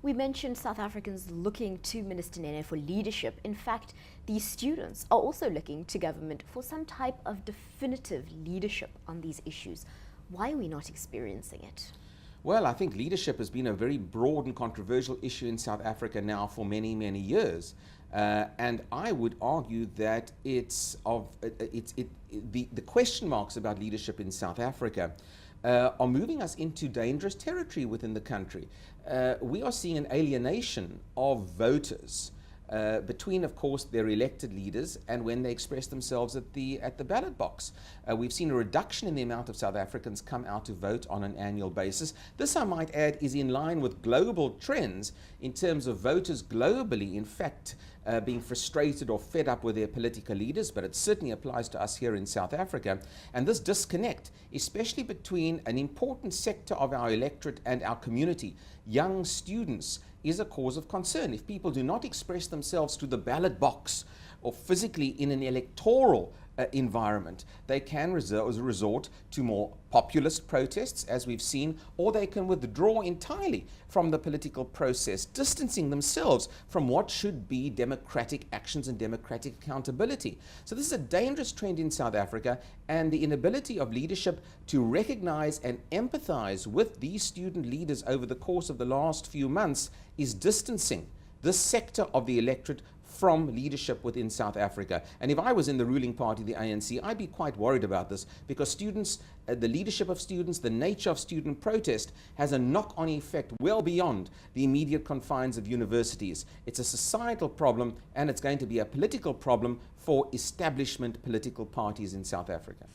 We mentioned South Africans looking to Minister Nene for leadership. In fact, these students are also looking to government for some type of definitive leadership on these issues. Why are we not experiencing it? Well, I think leadership has been a very broad and controversial issue in South Africa now for many, many years. And I would argue that the question marks about leadership in South Africa are moving us into dangerous territory within the country. We are seeing an alienation of voters between, of course, their elected leaders and when they express themselves at the ballot box. We've seen a reduction in the amount of South Africans come out to vote on an annual basis. This, I might add, is in line with global trends in terms of voters globally, in fact, being frustrated or fed up with their political leaders, but it certainly applies to us here in South Africa. And this disconnect, especially between an important sector of our electorate and our community, young students, is a cause of concern. If people do not express themselves to the ballot box or physically in an electoral environment, they can resort to more populist protests, as we've seen, or they can withdraw entirely from the political process, distancing themselves from what should be democratic actions and democratic accountability. So this is a dangerous trend in South Africa, and the inability of leadership to recognize and empathize with these student leaders over the course of the last few months is distancing this sector of the electorate from leadership within South Africa. And if I was in the ruling party, the ANC, I'd be quite worried about this, because students, the leadership of students, the nature of student protest has a knock-on effect well beyond the immediate confines of universities. It's a societal problem, and it's going to be a political problem for establishment political parties in South Africa.